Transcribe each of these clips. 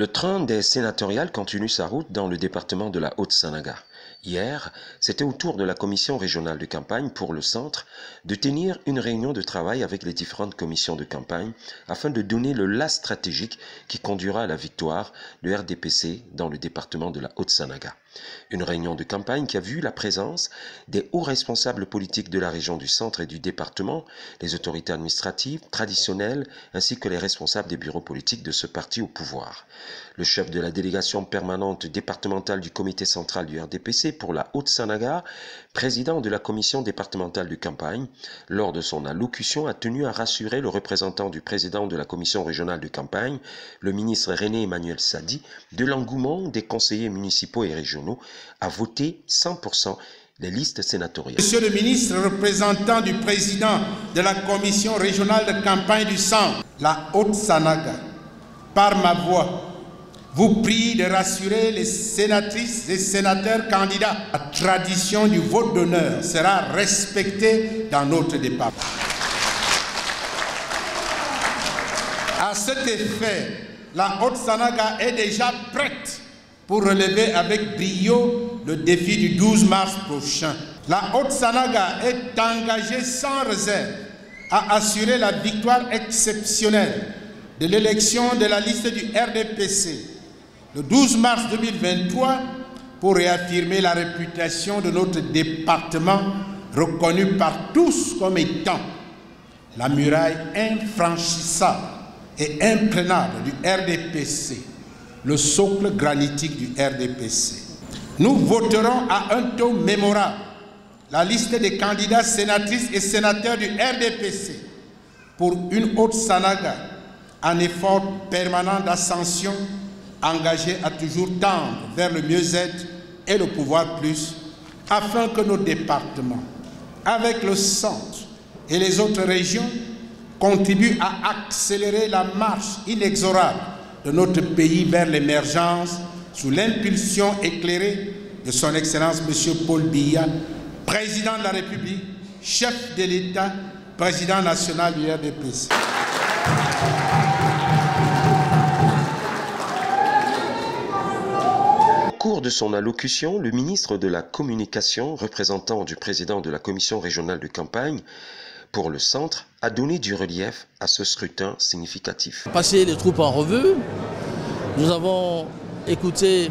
Le train des sénatoriales continue sa route dans le département de la Haute-Sanaga. Hier, c'était au tour de la commission régionale de campagne pour le centre de tenir une réunion de travail avec les différentes commissions de campagne afin de donner le la stratégique qui conduira à la victoire de RDPC dans le département de la Haute-Sanaga. Une réunion de campagne qui a vu la présence des hauts responsables politiques de la région du centre et du département, les autorités administratives, traditionnelles, ainsi que les responsables des bureaux politiques de ce parti au pouvoir. Le chef de la délégation permanente départementale du comité central du RDPC pour la Haute-Sanaga, président de la commission départementale de campagne, lors de son allocution a tenu à rassurer le représentant du président de la commission régionale de campagne, le ministre René Emmanuel Sadi, de l'engouement des conseillers municipaux et régionaux à voter 100% les listes sénatoriales. Monsieur le ministre, représentant du président de la commission régionale de campagne du centre, la Haute-Sanaga, par ma voix, vous prie de rassurer les sénatrices et sénateurs candidats. La tradition du vote d'honneur sera respectée dans notre département. À cet effet, la Haute-Sanaga est déjà prête pour relever avec brio le défi du 12 mars prochain. La Haute-Sanaga est engagée sans réserve à assurer la victoire exceptionnelle de l'élection de la liste du RDPC le 12 mars 2023 pour réaffirmer la réputation de notre département reconnu par tous comme étant la muraille infranchissable et imprenable du RDPC, le socle granitique du RDPC. Nous voterons à un taux mémorable la liste des candidats sénatrices et sénateurs du RDPC pour une Haute-Sanaga en effort permanent d'ascension engagé à toujours tendre vers le mieux-être et le pouvoir plus, afin que nos départements, avec le centre et les autres régions, contribuent à accélérer la marche inexorable de notre pays vers l'émergence sous l'impulsion éclairée de son Excellence M. Paul Biya, président de la République, chef de l'État, président national du RDPC. Au cours de son allocution, le ministre de la Communication, représentant du président de la commission régionale de campagne pour le centre, a donné du relief à ce scrutin significatif. Passer les troupes en revue, nous avons écouté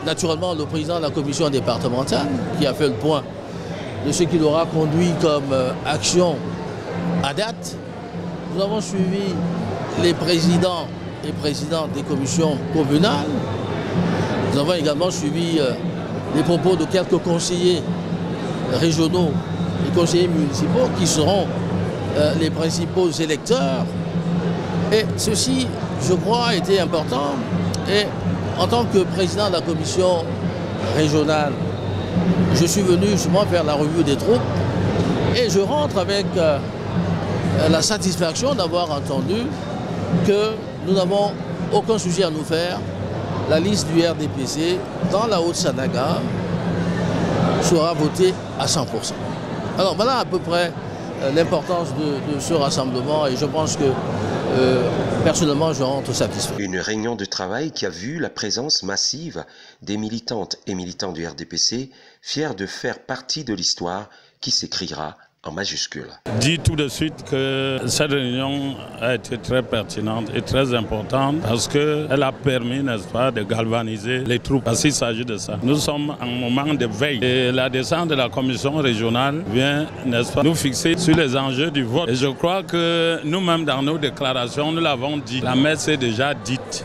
naturellement le président de la commission départementale qui a fait le point de ce qu'il aura conduit comme action à date. Nous avons suivi les présidents et présidentes des commissions communales. Nous avons également suivi les propos de quelques conseillers régionaux et conseillers municipaux qui seront les principaux électeurs. Et ceci, je crois, a été important. Et en tant que président de la commission régionale, je suis venu justement faire la revue des troupes et je rentre avec la satisfaction d'avoir entendu que nous n'avons aucun sujet à nous faire. La liste du RDPC dans la Haute-Sanaga sera votée à 100%. Alors voilà à peu près l'importance de ce rassemblement et je pense que personnellement je rentre satisfait. Une réunion de travail qui a vu la présence massive des militantes et militants du RDPC fiers de faire partie de l'histoire qui s'écrira en majuscule. Dis tout de suite que cette réunion a été très pertinente et très importante parce qu'elle a permis, n'est-ce pas, de galvaniser les troupes. Parce qu'il s'agit de ça. Nous sommes en moment de veille et la descente de la commission régionale vient, n'est-ce pas, nous fixer sur les enjeux du vote. Et je crois que nous-mêmes dans nos déclarations, nous l'avons dit, la messe est déjà dite.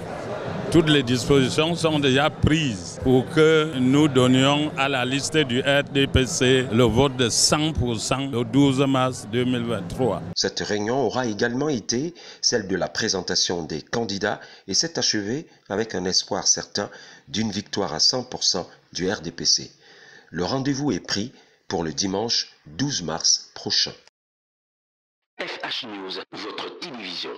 Toutes les dispositions sont déjà prises pour que nous donnions à la liste du RDPC le vote de 100% le 12 mars 2023. Cette réunion aura également été celle de la présentation des candidats et s'est achevée avec un espoir certain d'une victoire à 100% du RDPC. Le rendez-vous est pris pour le dimanche 12 mars prochain. FH News, votre télévision.